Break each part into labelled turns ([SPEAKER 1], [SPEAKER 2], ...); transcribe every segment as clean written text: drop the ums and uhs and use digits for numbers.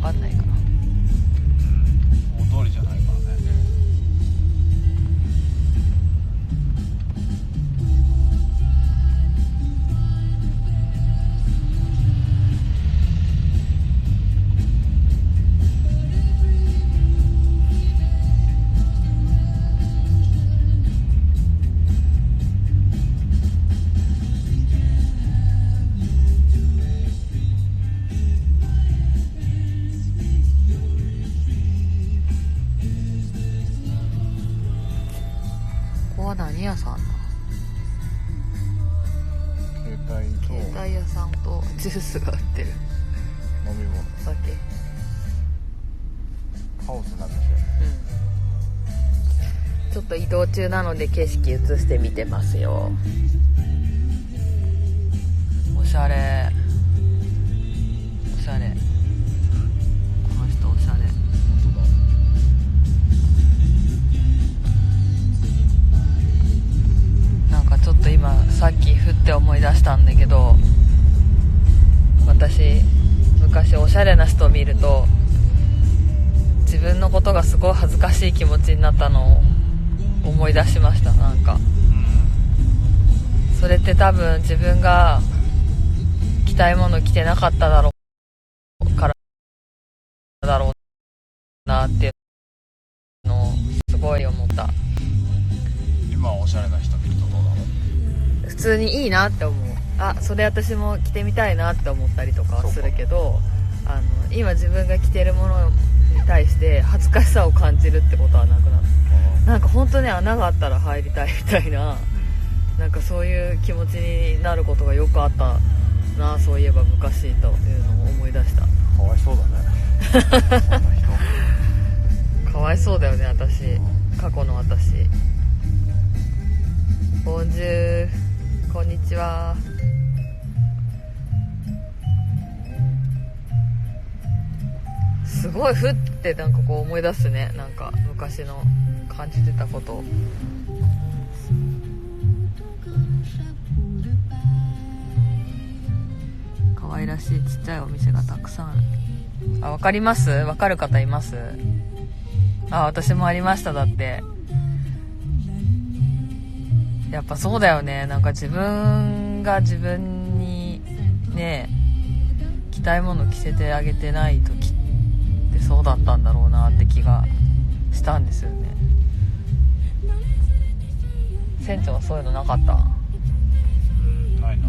[SPEAKER 1] かんないから、
[SPEAKER 2] 大通りじゃないからね。
[SPEAKER 1] ここは何屋さんだ？
[SPEAKER 2] 携帯と
[SPEAKER 1] 携帯屋さんとジュースが売ってる。
[SPEAKER 2] 飲み物、
[SPEAKER 1] 酒。
[SPEAKER 2] ハウスなんですよ。
[SPEAKER 1] ちょっと移動中なので景色映してみてますよ。おしゃれ、おしゃれ、この人おしゃれ。
[SPEAKER 2] 本
[SPEAKER 1] なんかちょっと今さっきふって思い出したんだけど、私昔おしゃれな人を見ると自分のことがすごい恥ずかしい気持ちになったのを思い出しました。なんかそれって多分自分が着たいもの着てなかっただろうからだろうなっていうのをすごい思った。
[SPEAKER 2] 今おしゃれな人見るとどうだろう。
[SPEAKER 1] 普通にいいなって思う。あ、それ私も着てみたいなって思ったりとかはするけど、今自分が着てるものに対して恥ずかしさを感じるってことはなくなった。なんか本当に穴があったら入りたいみたいな、なんかそういう気持ちになることがよくあったな、そういえば昔というのを思い出した。
[SPEAKER 2] かわいそうだね。そんな人。
[SPEAKER 1] かわいそうだよね、私。過去の私。ボンジュー、こんにちは。すごいふってなんかこう思い出すね。なんか昔の感じてたことを。可愛らしいちっちゃいお店がたくさんある。あ、わかります？わかる方います？あ、私もありました。だってやっぱそうだよね。なんか自分が自分にね着たいもの着せてあげてない時ってそうだったんだろうなって気がしたんですよね。船長はそういうのなかった？
[SPEAKER 2] ないな。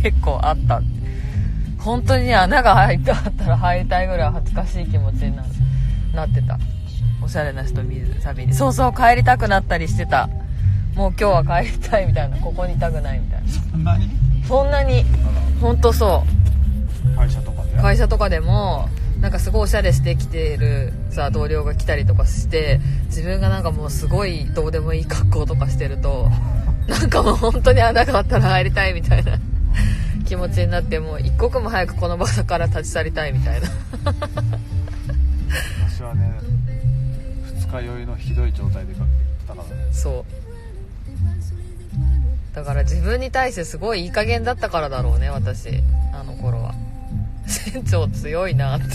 [SPEAKER 1] 結構あった。本当にね、穴が開いてあったら入りたいぐらい恥ずかしい気持ちになってた。おしゃれな人見るたびに。そうそう、帰りたくなったりしてた。もう今日は帰りたいみたいな、ここにいたくないみたいな。
[SPEAKER 2] そんなに？
[SPEAKER 1] そんなに、ほんとそう。
[SPEAKER 2] 会社とかで？
[SPEAKER 1] 会社とかでもなんかすごいおしゃれしてきてるさ同僚が来たりとかして、自分がなんかもうすごいどうでもいい格好とかしてると、なんかもう本当に穴があったら入りたいみたいな気持ちになって、もう一刻も早くこの場所から立ち去りたいみたいな。
[SPEAKER 2] 私はね、二日酔いのひどい状態で行ったからね。
[SPEAKER 1] そうだから自分に対してすごいいい加減だったからだろうね、私あの頃は。船長強いなって。
[SPEAKER 2] あ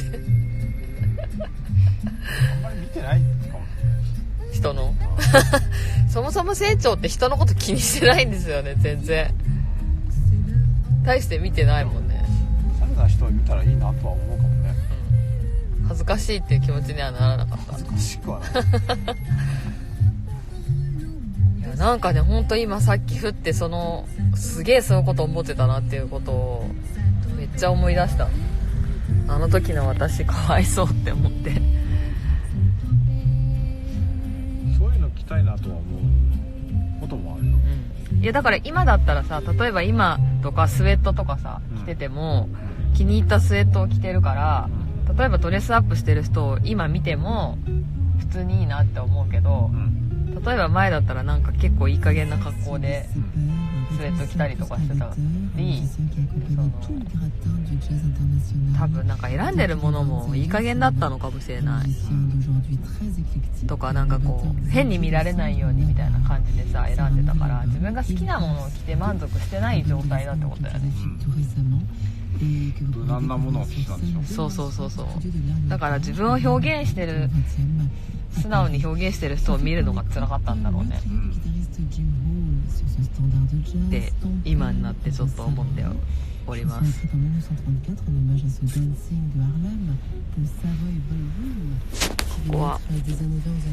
[SPEAKER 2] んまり見てないかも。
[SPEAKER 1] 人のそもそも船長って人のこと気にしてないんですよね、全然。大して見てないもんね。
[SPEAKER 2] おしゃれな人を見たらいいなとは思うかもね。
[SPEAKER 1] 恥ずかしいっていう気持ちにはならなかった。
[SPEAKER 2] 恥ずかしくはない。
[SPEAKER 1] いやなんかね、ほんと今さっきふってすげえそういうこと思ってたなっていうことをめっちゃ思い出した。あの時の私かわいそうって思って。
[SPEAKER 2] そういうの着たいなとは思うこともあるよ。
[SPEAKER 1] いやだから今だったらさ、例えば今とかスウェットとかさ着てても、気に入ったスウェットを着てるから、例えばドレスアップしてる人を今見ても普通にいいなって思うけど、例えば前だったらなんか結構いい加減な格好でスウェット着たりとかしてたり、多分なんか選んでるものもいい加減だったのかもしれないとか、なんかこう変に見られないようにみたいな感じでさ選んでたから、自分が好きなものを着て満足してない状態だってことだよね。
[SPEAKER 2] 無難なものを着てたんでしょ。
[SPEAKER 1] そうだから自分を表現してる、素直に表現してる人を見るのが辛かったんだろうね、で今になってちょっと思っております。ここは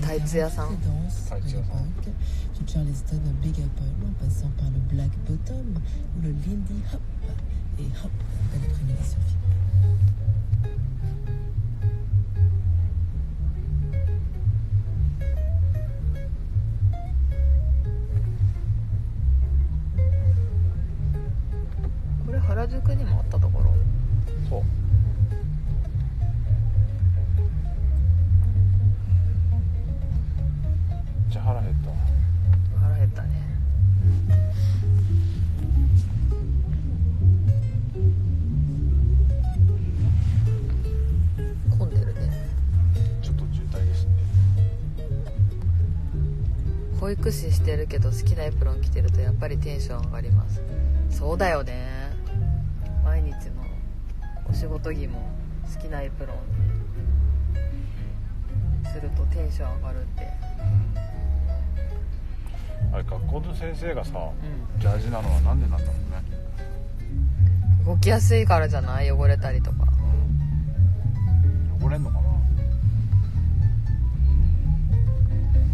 [SPEAKER 1] タイツ屋さん。
[SPEAKER 2] タイツ屋さん。
[SPEAKER 1] これ原宿にもあったところ。
[SPEAKER 2] そう。じゃあ腹減ったわ。
[SPEAKER 1] 腹減ったね。混んでるね。
[SPEAKER 2] ちょっと渋滞ですね。
[SPEAKER 1] 保育士してるけど好きなエプロン着てるとやっぱりテンション上がります。そうだよね。毎日のお仕事着も好きなエプロンするとテンション上がるって。
[SPEAKER 2] あれ学校の先生がさ、
[SPEAKER 1] うん、
[SPEAKER 2] ジャージなのはなんでなんだろうね。
[SPEAKER 1] 動きやすいからじゃない？汚れたりとか。
[SPEAKER 2] 汚れんのかな。も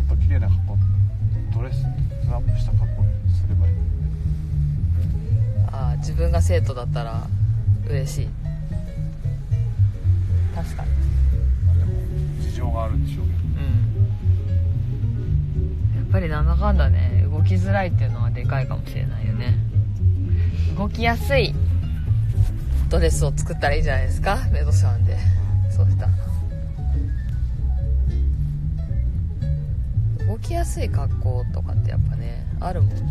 [SPEAKER 2] っと綺麗な格好、ドレスアップした格好すればいい。
[SPEAKER 1] ああ、自分が生徒だったら嬉しい。確かに。
[SPEAKER 2] まあでも事情があるんでしょうけど。
[SPEAKER 1] やっぱりなんだかんだね、動きづらいっていうのはでかいかもしれないよね。動きやすいドレスを作ったらいいじゃないですか、メドさんで。そうしたら動きやすい格好とかってやっぱねあるもんね。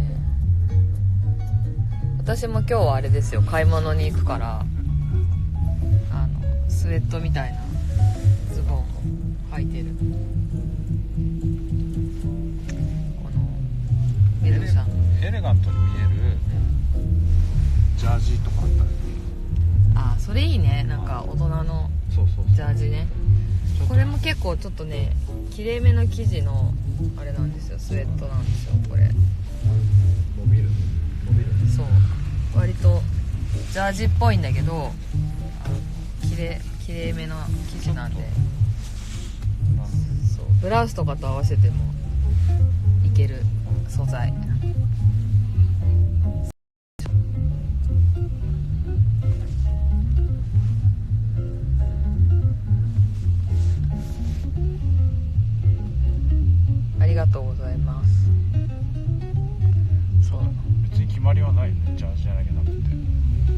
[SPEAKER 1] 私も今日はあれですよ、買い物に行くからスウェットみたいなズボンを履いてる。
[SPEAKER 2] エレガントに見えるジャージとかあったらいい。
[SPEAKER 1] あ、それいいね。なんか大人のジャージね。これも結構ちょっとねきれいめの生地のあれなんですよ、スウェットなんですよこれ。
[SPEAKER 2] 伸びる。
[SPEAKER 1] そう、割とジャージっぽいんだけどきれいめの生地なんで、そうブラウスとかと合わせてもいける素材。ありがとうございます。そう、
[SPEAKER 2] 別に決まりはないよね、ジャージじゃなきゃなくて。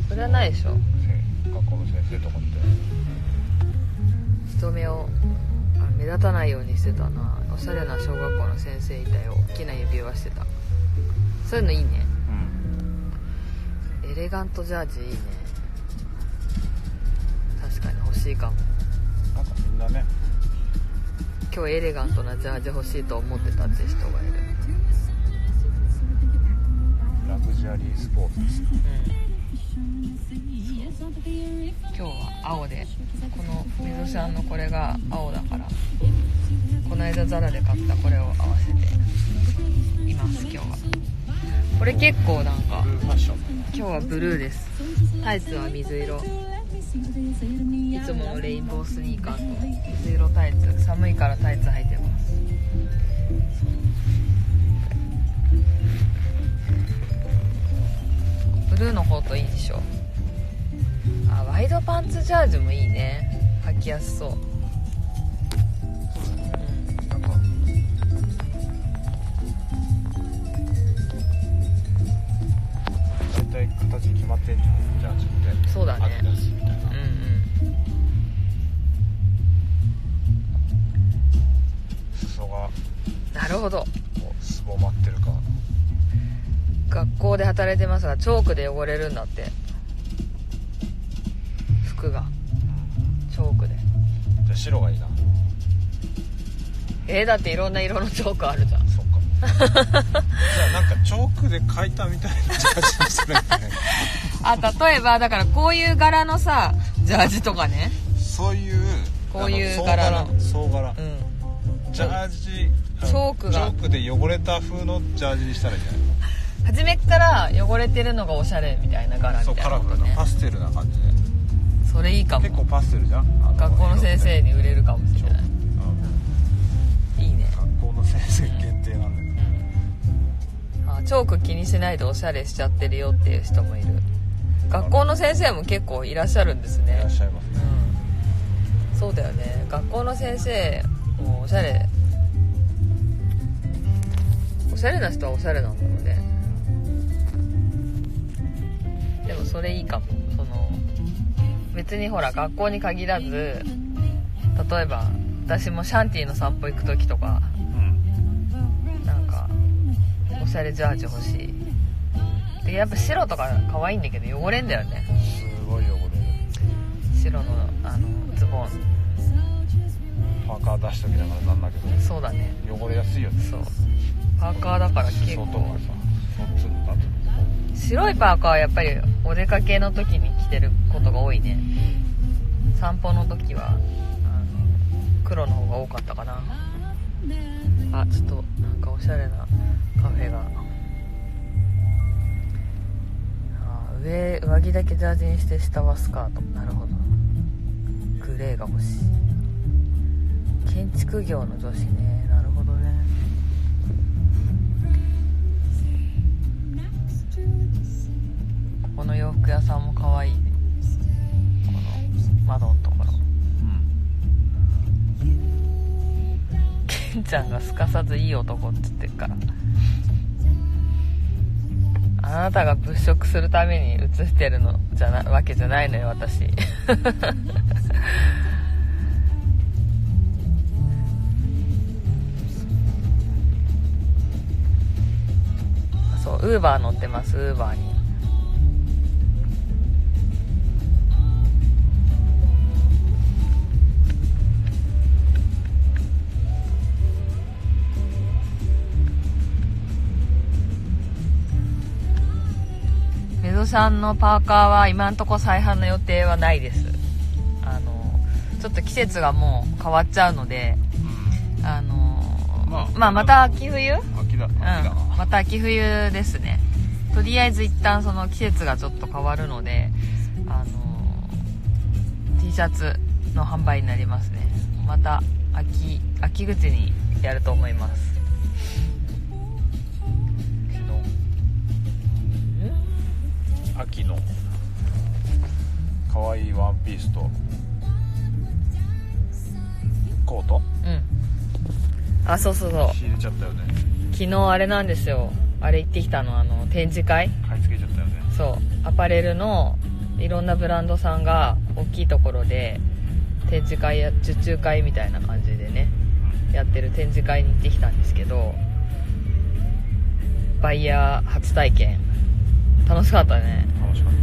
[SPEAKER 1] それはないでしょ。
[SPEAKER 2] 学校の先生とかって
[SPEAKER 1] 人目を目立たないようにしてたな。おしゃれな小学校の先生いたよ。大きな指輪してた。そういうのいいね。エレガントジャージいいね。確かに欲しいかも。
[SPEAKER 2] なんかみんなね、
[SPEAKER 1] 今日エレガントなジャージ欲しいと思ってたって人がいる。
[SPEAKER 2] ラグジュアリースポーツです。
[SPEAKER 1] 今日は青で、このメゾシャンのこれが青だから、この間ザラで買ったこれを合わせています。今日はこれ結構なんか
[SPEAKER 2] ブルーファッション。
[SPEAKER 1] 今日はブルーです。タイツは水色。いつものレインボースニーカーと水色タイツ。寒いからタイツ履いてます。ブルーのコートいいでしょ。あ、ワイドパンツジャージもいいね。履きやすそう。
[SPEAKER 2] なんか大体形決まってんじゃん、ジャージって。
[SPEAKER 1] そうだね。
[SPEAKER 2] アディダスみたいな。裾が
[SPEAKER 1] なるほど。
[SPEAKER 2] こぼまってるか。
[SPEAKER 1] 学校で働いてますがチョークで汚れるんだって、服がチョークで。
[SPEAKER 2] じゃあ白がいいな。
[SPEAKER 1] だっていろんな色のチョークあるじゃん。
[SPEAKER 2] そっかじゃあなんかチョークで描いたみたいなジャージにするんだね
[SPEAKER 1] 例えばだからこういう柄のさジャージとかね、
[SPEAKER 2] そういう
[SPEAKER 1] こういう柄の
[SPEAKER 2] 総柄、ジャージ
[SPEAKER 1] チョーク
[SPEAKER 2] で汚れた風のジャージにしたらいいんじゃないの。
[SPEAKER 1] 初めから汚れてるのがおしゃれみたいな柄みたいな、
[SPEAKER 2] そうカラフルなパステルな感じで。
[SPEAKER 1] それいいかも。
[SPEAKER 2] 結構パステルじゃん。
[SPEAKER 1] 学校の先生に売れるかもしれない。いいね。
[SPEAKER 2] 学校の先生限定なんだよ、
[SPEAKER 1] チョーク気にしないでおしゃれしちゃってるよっていう人もいる。学校の先生も結構いらっしゃるんですね。
[SPEAKER 2] いらっしゃいますね、
[SPEAKER 1] そうだよね。学校の先生もおしゃれな人はおしゃれなんだろうね。でもそれいいかも。別にほら学校に限らず、例えば私もシャンティの散歩行く時とか、なんかおしゃれジャージ欲しい。でやっぱ白とか可愛いんだけど汚れんだよね。
[SPEAKER 2] すごい汚れる。
[SPEAKER 1] 白のズボン
[SPEAKER 2] パーカー出しときながらなんだけど。
[SPEAKER 1] そうだね。
[SPEAKER 2] 汚れやすいよね。
[SPEAKER 1] そうパーカーだから結構。
[SPEAKER 2] 外がさ、そっちだと
[SPEAKER 1] 白いパーカーはやっぱりお出かけの時に着てることが多いね。散歩の時は黒の方が多かったかな。ちょっとなんかおしゃれなカフェが。上着だけジャージにして下はスカート。なるほど。グレーが欲しい。建築業の女子ね。なるほどね。この洋服屋さんも可愛いね。この窓のところ。ケンちゃんがすかさずいい男って言ってるから。あなたが物色するために写してるのじゃなわけじゃないのよ私そうウーバー乗ってます。ウーバーにメゾさんのパーカーは今んとこ再販の予定はないです。ちょっと季節がもう変わっちゃうので、また秋冬、また秋冬ですね。とりあえず一旦その季節がちょっと変わるので、T シャツの販売になりますね。また秋口にやると思います。
[SPEAKER 2] 秋の可愛いワンピースとコート、
[SPEAKER 1] そう
[SPEAKER 2] 仕入れちゃったよね。
[SPEAKER 1] 昨日あれなんですよ。あれ行ってきたの。展示会
[SPEAKER 2] 買い付けちゃったよね。
[SPEAKER 1] そうアパレルのいろんなブランドさんが大きいところで展示会や受注会みたいな感じでね、やってる展示会に行ってきたんですけど、バイヤー初体験楽しかったね。
[SPEAKER 2] 楽しかった。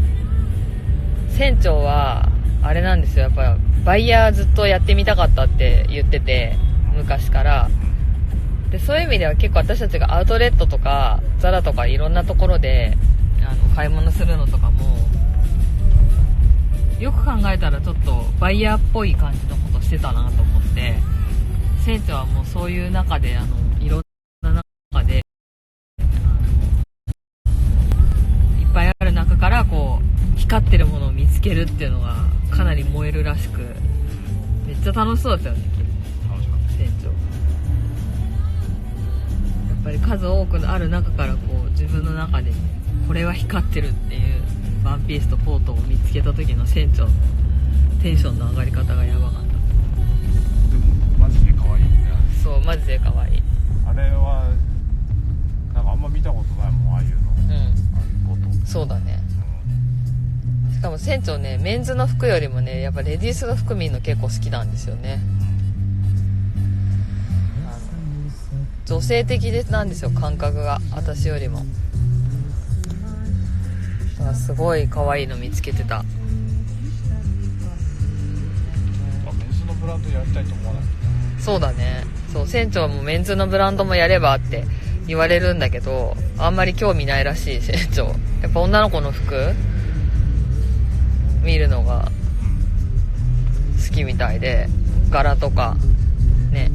[SPEAKER 1] 船長はあれなんですよ。やっぱバイヤーずっとやってみたかったって言ってて、昔から。でそういう意味では結構私たちがアウトレットとかザラとかいろんなところで買い物するのとかもよく考えたらちょっとバイヤーっぽい感じのことしてたなと思って、船長はもうそういう中でいろんな中でいっぱいある中からこう光ってるものを見つけるっていうのがかなり燃えるらしく、めっちゃ楽しそうですよね。
[SPEAKER 2] 楽しかった。
[SPEAKER 1] 船長やっぱり数多くある中からこう自分の中でこれは光ってるっていうワンピースとコートを見つけた時の船長のテンションの上がり方がやばかった。
[SPEAKER 2] でもマジで可愛いよね。
[SPEAKER 1] そうマジで可愛い。
[SPEAKER 2] あれはなんかあんま見たことないもん、ああいうの。ああいうコート。
[SPEAKER 1] そうだね。しかも船長ね、メンズの服よりもねやっぱレディースの服見るの結構好きなんですよね。女性的なんですよ、感覚が私よりも。だからすごい可愛いの見つけてた。
[SPEAKER 2] メンズのブランドやりたいと思わない？
[SPEAKER 1] そうだね。そう、船長もメンズのブランドもやればって言われるんだけど、あんまり興味ないらしい船長。やっぱ女の子の服見るのが好きみたいで、柄とかね。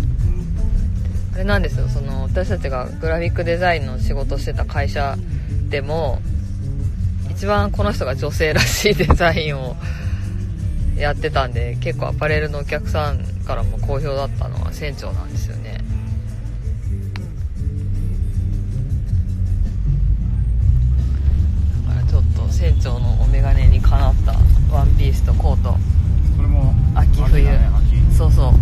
[SPEAKER 1] あれなんですよ、その私たちがグラフィックデザインの仕事してた会社でも一番この人が女性らしいデザインをやってたんで、結構アパレルのお客さんからも好評だったのは船長なんですよね。だからちょっと船長のお眼鏡にかなったワンピースとコート、
[SPEAKER 2] それも
[SPEAKER 1] 秋冬、
[SPEAKER 2] だね、秋。
[SPEAKER 1] そうそう、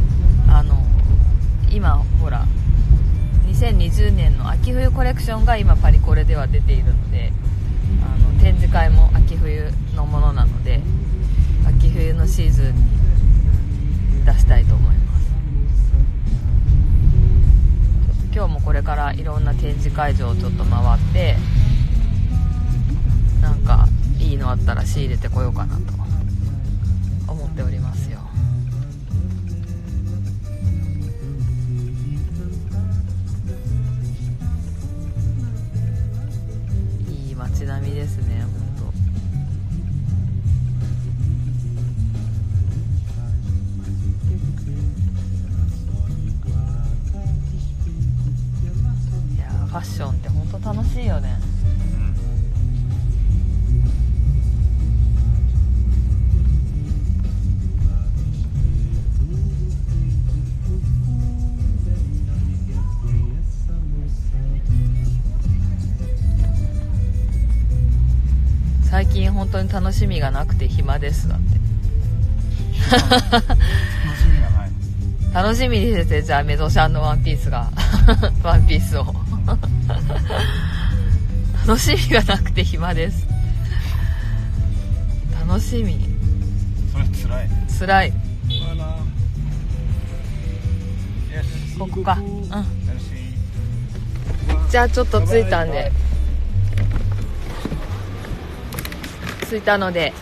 [SPEAKER 1] 今ほら2020年の秋冬コレクションが今パリコレでは出ているので、展示会も秋冬のものなので、秋冬のシーズンに出したいと思います。ちょっと今日もこれからいろんな展示会場をちょっと回って、なんかいいのあったら仕入れてこようかなと思っておりますよ。いい街並みですね、本当。いやー、ファッションって本当楽しいよね。最近本当に楽しみがなくて暇ですだって。
[SPEAKER 2] 楽しみがない。
[SPEAKER 1] 楽しみにしてて、じゃあメゾシャンのワンピースがワンピースを楽しみがなくて暇です。楽しみ、
[SPEAKER 2] それ辛い。
[SPEAKER 1] 辛い。
[SPEAKER 2] あら。よし。
[SPEAKER 1] ここか。うん。
[SPEAKER 2] よし。
[SPEAKER 1] じゃあちょっと着いたんで、着いたので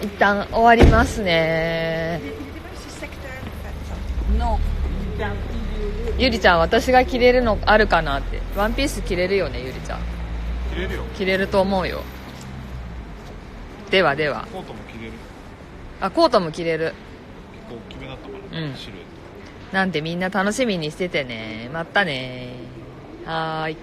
[SPEAKER 1] 一旦終わりますね。ゆりちゃん、私が着れるのあるかなって。ワンピース着れるよね、ゆりちゃん。
[SPEAKER 2] 着れるよ。
[SPEAKER 1] 着れると思うよ。ではでは。
[SPEAKER 2] コートも着れる。
[SPEAKER 1] あ、コートも着れる。
[SPEAKER 2] 結構大きめだったから、
[SPEAKER 1] うん
[SPEAKER 2] シルエット。
[SPEAKER 1] なんでみんな楽しみにしててね。またね。はーい。